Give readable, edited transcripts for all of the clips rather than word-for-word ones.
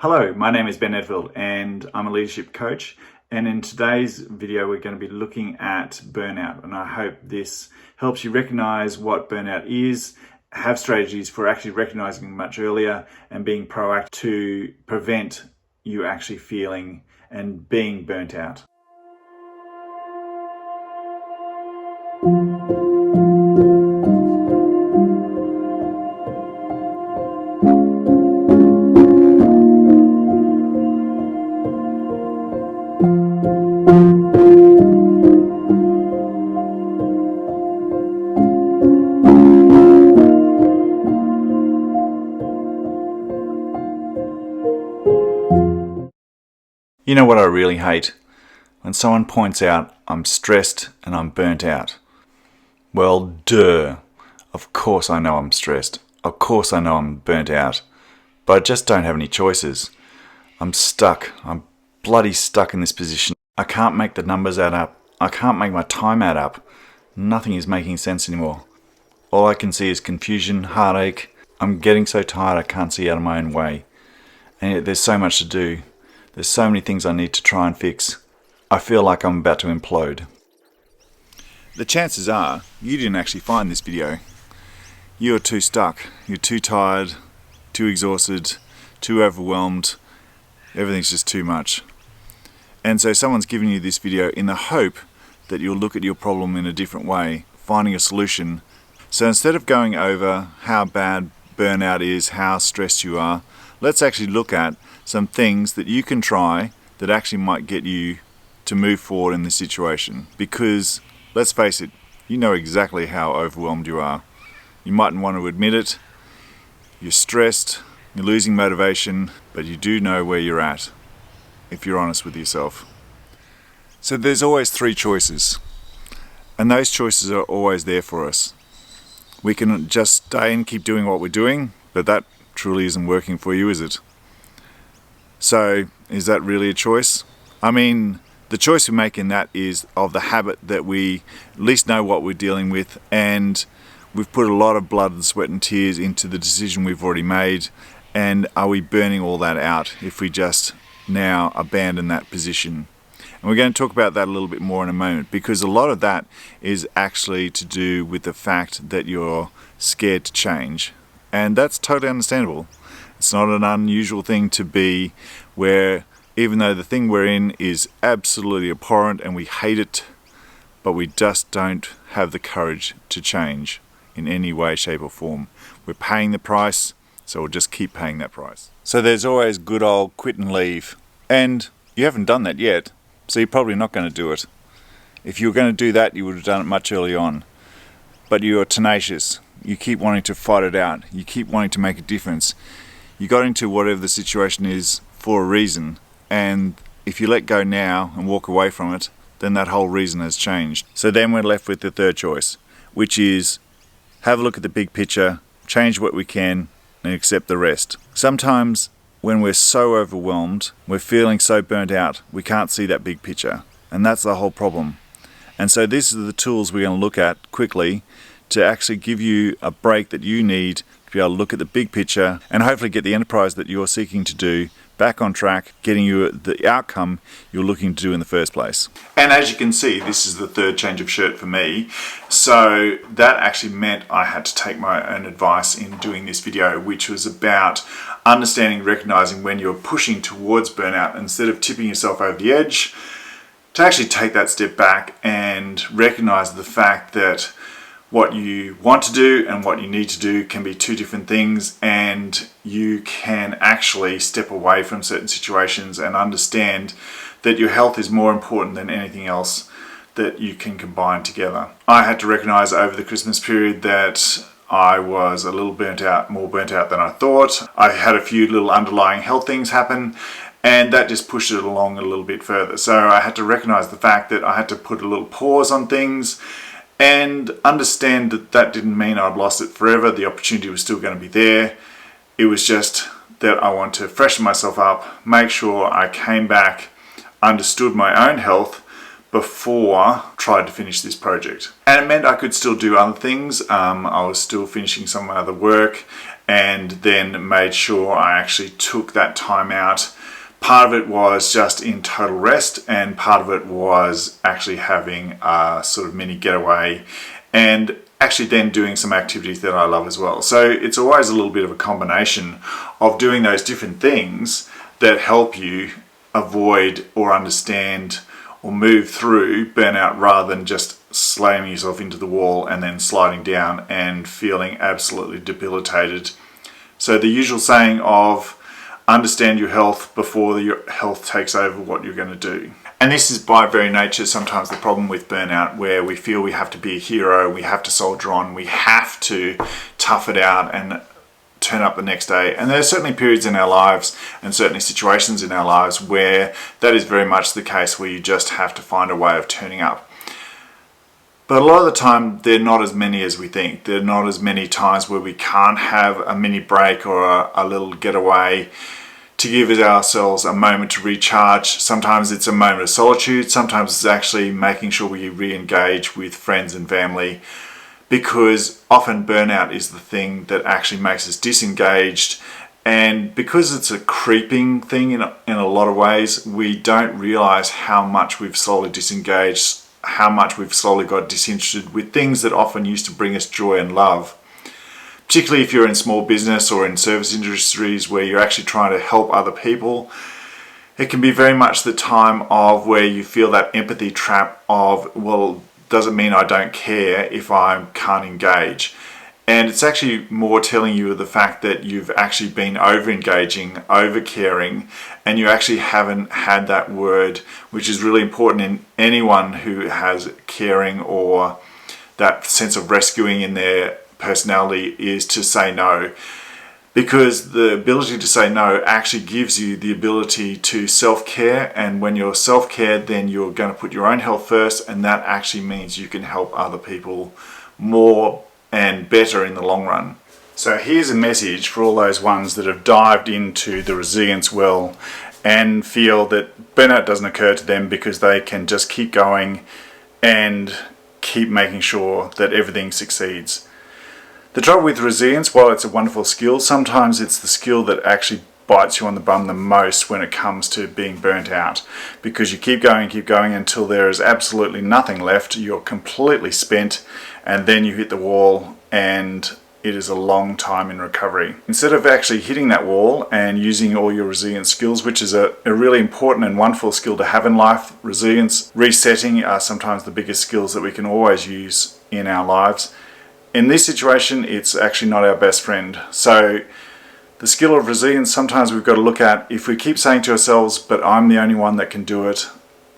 Hello, my name is Ben Edfield and I'm a leadership coach, and in today's video we're going to be looking at burnout, and I hope this helps you recognize what burnout is, have strategies for actually recognizing much earlier and being proactive to prevent you actually feeling and being burnt out. You know what I really hate? When someone points out I'm stressed and I'm burnt out. Well, duh. Of course I know I'm stressed. Of course I know I'm burnt out. But I just don't have any choices. I'm stuck. I'm bloody stuck in this position. I can't make the numbers add up. I can't make my time add up. Nothing is making sense anymore. All I can see is confusion, heartache. I'm getting so tired I can't see out of my own way. And yet there's so much to do. There's so many things I need to try and fix. I feel like I'm about to implode. The chances are you didn't actually find this video. You're too stuck. You're too tired, too exhausted, too overwhelmed. Everything's just too much. And so someone's given you this video in the hope that you'll look at your problem in a different way, finding a solution. So instead of going over how bad burnout is, how stressed you are, let's actually look at some things that you can try that actually might get you to move forward in this situation. Because, let's face it, you know exactly how overwhelmed you are. You mightn't want to admit it. You're stressed, you're losing motivation, but you do know where you're at, if you're honest with yourself. So there's always three choices, and those choices are always there for us. We can just stay and keep doing what we're doing, but that truly isn't working for you, is it? So, is that really a choice? I mean, the choice we make in that is of the habit that we at least know what we're dealing with, and we've put a lot of blood and sweat and tears into the decision we've already made, and are we burning all that out if we just now abandon that position? And we're going to talk about that a little bit more in a moment, because a lot of that is actually to do with the fact that you're scared to change. And that's totally understandable. It's not an unusual thing to be where, even though the thing we're in is absolutely abhorrent and we hate it, but we just don't have the courage to change in any way, shape or form. We're paying the price, so we'll just keep paying that price. So there's always good old quit and leave. And you haven't done that yet, so you're probably not going to do it. If you were going to do that, you would have done it much early on. But you're tenacious. You keep wanting to fight it out. You keep wanting to make a difference. You got into whatever the situation is for a reason, and if you let go now and walk away from it, then that whole reason has changed. So then we're left with the third choice, which is have a look at the big picture, change what we can, and accept the rest. Sometimes when we're so overwhelmed, we're feeling so burnt out, we can't see that big picture, and that's the whole problem. And so these are the tools we're going to look at quickly to actually give you a break that you need to be able to look at the big picture and hopefully get the enterprise that you're seeking to do back on track, getting you the outcome you're looking to do in the first place. And as you can see, this is the third change of shirt for me. So that actually meant I had to take my own advice in doing this video, which was about understanding, recognizing when you're pushing towards burnout, instead of tipping yourself over the edge, to actually take that step back and recognize the fact that what you want to do and what you need to do can be two different things, and you can actually step away from certain situations and understand that your health is more important than anything else that you can combine together. I had to recognize over the Christmas period that I was a little burnt out, more burnt out than I thought. I had a few little underlying health things happen, and that just pushed it along a little bit further. So I had to recognize the fact that I had to put a little pause on things and understand that that didn't mean I'd lost it forever. The opportunity was still going to be there. It was just that I want to freshen myself up, make sure I came back, understood my own health before I tried to finish this project. And it meant I could still do other things. I was still finishing some other work, and then made sure I actually took that time out. Part of it was just in total rest, and part of it was actually having a sort of mini getaway and actually then doing some activities that I love as well. So it's always a little bit of a combination of doing those different things that help you avoid or understand or move through burnout, rather than just slamming yourself into the wall and then sliding down and feeling absolutely debilitated. So the usual saying of understand your health before your health takes over what you're going to do. And this is by very nature sometimes the problem with burnout, where we feel we have to be a hero, we have to soldier on, we have to tough it out and turn up the next day. And there are certainly periods in our lives and certainly situations in our lives where that is very much the case, where you just have to find a way of turning up. But a lot of the time, they're not as many as we think. There are not as many times where we can't have a mini break or a little getaway to give ourselves a moment to recharge. Sometimes it's a moment of solitude. Sometimes it's actually making sure we re-engage with friends and family, because often burnout is the thing that actually makes us disengaged. And because it's a creeping thing in a lot of ways, we don't realize how much we've slowly disengaged, how much we've slowly got disinterested with things that often used to bring us joy and love. Particularly if you're in small business or in service industries where you're actually trying to help other people, it can be very much the time of where you feel that empathy trap of, well, does it mean I don't care if I can't engage? And it's actually more telling you of the fact that you've actually been over-engaging, over-caring, and you actually haven't had that word, which is really important in anyone who has caring or that sense of rescuing in their personality, is to say no. Because the ability to say no actually gives you the ability to self-care, and when you're self-cared, then you're going to put your own health first, and that actually means you can help other people more and better in the long run. So here's a message for all those ones that have dived into the resilience well and feel that burnout doesn't occur to them because they can just keep going and keep making sure that everything succeeds. The trouble with resilience, while it's a wonderful skill, sometimes it's the skill that actually bites you on the bum the most when it comes to being burnt out, because you keep going until there is absolutely nothing left, you're completely spent, and then you hit the wall, and it is a long time in recovery. Instead of actually hitting that wall and using all your resilience skills, which is a really important and wonderful skill to have in life, resilience, resetting are sometimes the biggest skills that we can always use in our lives. In this situation, it's actually not our best friend. So the skill of resilience, sometimes we've got to look at, if we keep saying to ourselves, but I'm the only one that can do it,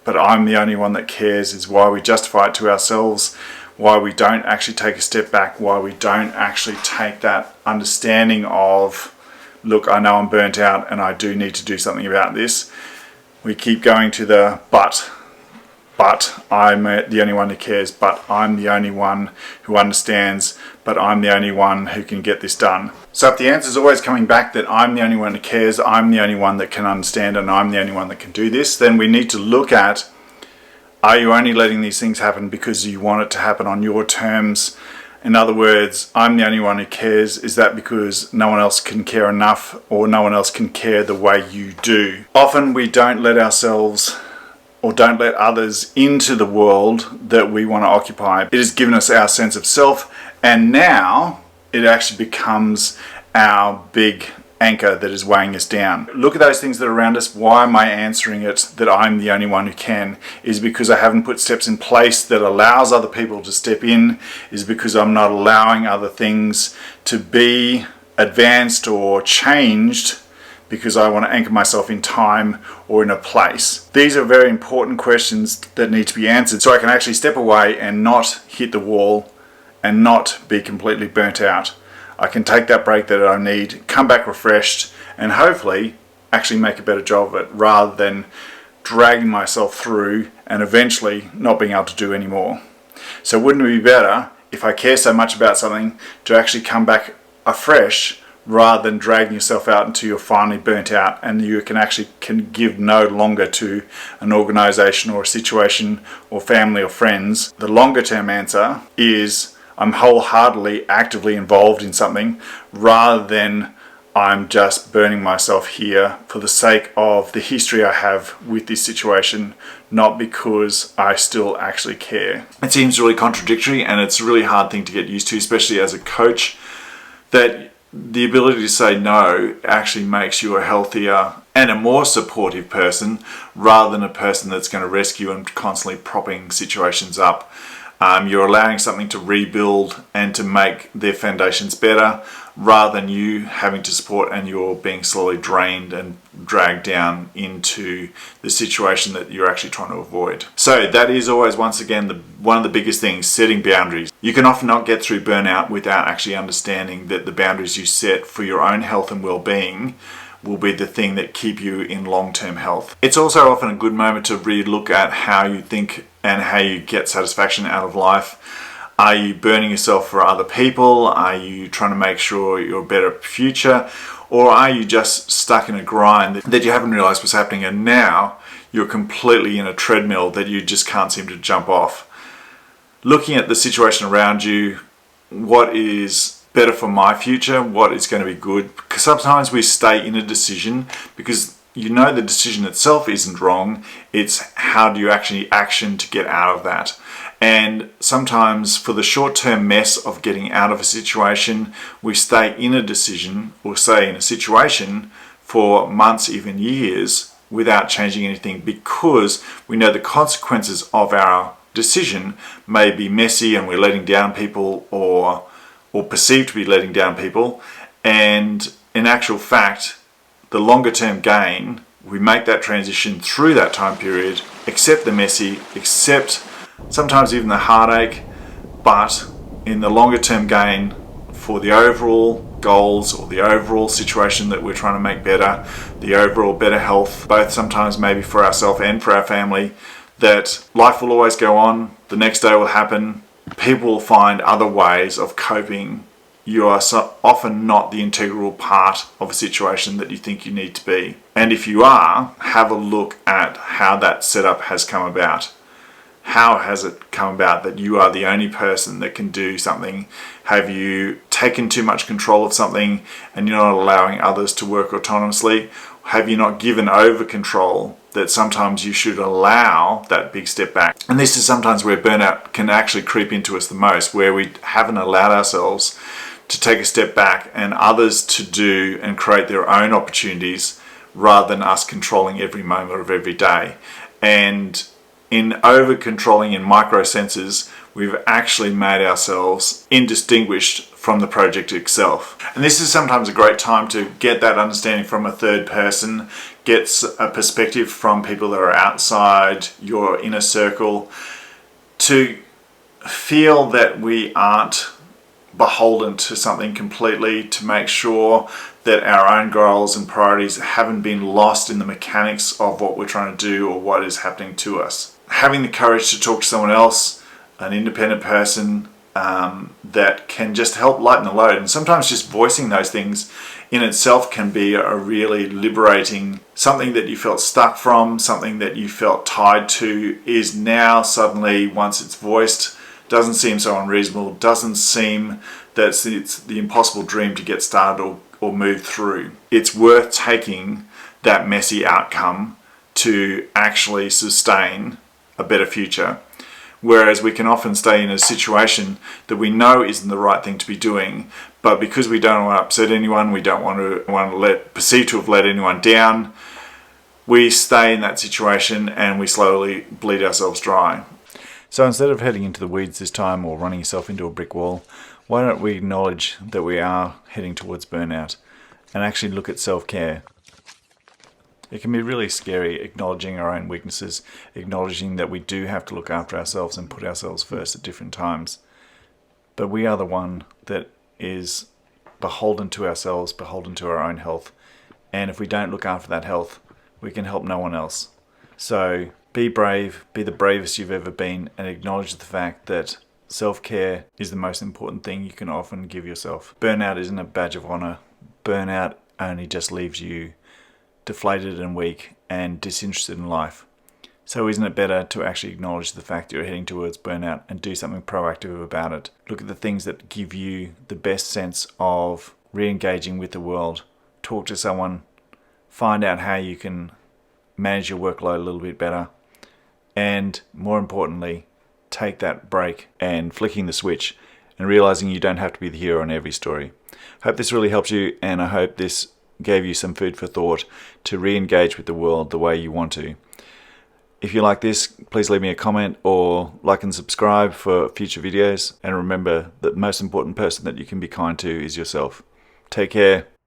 but I'm the only one that cares, is why we justify it to ourselves, why we don't actually take a step back, why we don't actually take that understanding of, look, I know I'm burnt out and I do need to do something about this. We keep going to the but I'm the only one who cares, but I'm the only one who understands, but I'm the only one who can get this done. So if the answer is always coming back that I'm the only one who cares, I'm the only one that can understand, and I'm the only one that can do this, then we need to look at, are you only letting these things happen because you want it to happen on your terms? In other words, I'm the only one who cares. Is that because no one else can care enough, or no one else can care the way you do? Often we don't let ourselves or don't let others into the world that we want to occupy. It has given us our sense of self, and now it actually becomes our big anchor that is weighing us down. Look at those things that are around us. Why am I answering it that I'm the only one who can? Is because I haven't put steps in place that allows other people to step in? Is because I'm not allowing other things to be advanced or changed because I want to anchor myself in time or in a place? These are very important questions that need to be answered so I can actually step away and not hit the wall and not be completely burnt out. I can take that break that I need, come back refreshed, and hopefully actually make a better job of it, rather than dragging myself through and eventually not being able to do any more. So wouldn't it be better, if I care so much about something, to actually come back afresh rather than dragging yourself out until you're finally burnt out and you can give no longer to an organization or a situation or family or friends? The longer term answer is, I'm wholeheartedly actively involved in something, rather than I'm just burning myself here for the sake of the history I have with this situation, not because I still actually care. It seems really contradictory, and it's a really hard thing to get used to, especially as a coach, that the ability to say no actually makes you a healthier and a more supportive person, rather than a person that's going to rescue and constantly propping situations up. You're allowing something to rebuild and to make their foundations better, rather than you having to support and you're being slowly drained and dragged down into the situation that you're actually trying to avoid. So that is always, once again, one of the biggest things, setting boundaries. You can often not get through burnout without actually understanding that the boundaries you set for your own health and well-being will be the thing that keep you in long-term health. It's also often a good moment to really look at how you think and how you get satisfaction out of life. Are you burning yourself for other people? Are you trying to make sure you're a better future? Or are you just stuck in a grind that you haven't realized what's happening, and now you're completely in a treadmill that you just can't seem to jump off? Looking at the situation around you, what is better for my future? What is going to be good? Because sometimes we stay in a decision because you know the decision itself isn't wrong. It's how do you actually action to get out of that. And sometimes for the short-term mess of getting out of a situation, we stay in a decision or stay in a situation for months, even years, without changing anything, because we know the consequences of our decision may be messy and we're letting down people, or perceived to be letting down people. And in actual fact, the longer term gain, we make that transition through that time period, accept the messy, accept sometimes even the heartache, but in the longer term gain for the overall goals or the overall situation that we're trying to make better, the overall better health, both sometimes maybe for ourselves and for our family, that life will always go on, the next day will happen, people will find other ways of coping. You are so often not the integral part of a situation that you think you need to be. And if you are, have a look at how that setup has come about. How has it come about that you are the only person that can do something? Have you taken too much control of something and you're not allowing others to work autonomously? Have you not given over control that sometimes you should allow that big step back? And this is sometimes where burnout can actually creep into us the most, where we haven't allowed ourselves to take a step back and others to do and create their own opportunities, rather than us controlling every moment of every day. And in over-controlling in micro senses, we've actually made ourselves indistinguished from the project itself. And this is sometimes a great time to get that understanding from a third person, get a perspective from people that are outside your inner circle, to feel that we aren't beholden to something completely, to make sure that our own goals and priorities haven't been lost in the mechanics of what we're trying to do or what is happening to us. Having the courage to talk to someone else, an independent person, that can just help lighten the load. And sometimes just voicing those things in itself can be a really liberating, something that you felt stuck from, something that you felt tied to, is now suddenly, once it's voiced, doesn't seem so unreasonable, doesn't seem that it's the impossible dream to get started or move through. It's worth taking that messy outcome to actually sustain a better future. Whereas we can often stay in a situation that we know isn't the right thing to be doing, but because we don't want to upset anyone, we don't want to perceive to have let anyone down, we stay in that situation and we slowly bleed ourselves dry. So instead of heading into the weeds this time or running yourself into a brick wall, why don't we acknowledge that we are heading towards burnout and actually look at self-care? It can be really scary acknowledging our own weaknesses, acknowledging that we do have to look after ourselves and put ourselves first at different times. But we are the one that is beholden to ourselves, beholden to our own health. And if we don't look after that health, we can help no one else. So be brave, be the bravest you've ever been, and acknowledge the fact that self-care is the most important thing you can often give yourself. Burnout isn't a badge of honor. Burnout only just leaves you deflated and weak and disinterested in life. So isn't it better to actually acknowledge the fact that you're heading towards burnout and do something proactive about it? Look at the things that give you the best sense of re-engaging with the world. Talk to someone. Find out how you can manage your workload a little bit better. And more importantly, take that break and flicking the switch and realizing you don't have to be the hero in every story. Hope this really helps you, and I hope this gave you some food for thought to re-engage with the world the way you want to. If you like this, please leave me a comment or like and subscribe for future videos. And remember that the most important person that you can be kind to is yourself. Take care.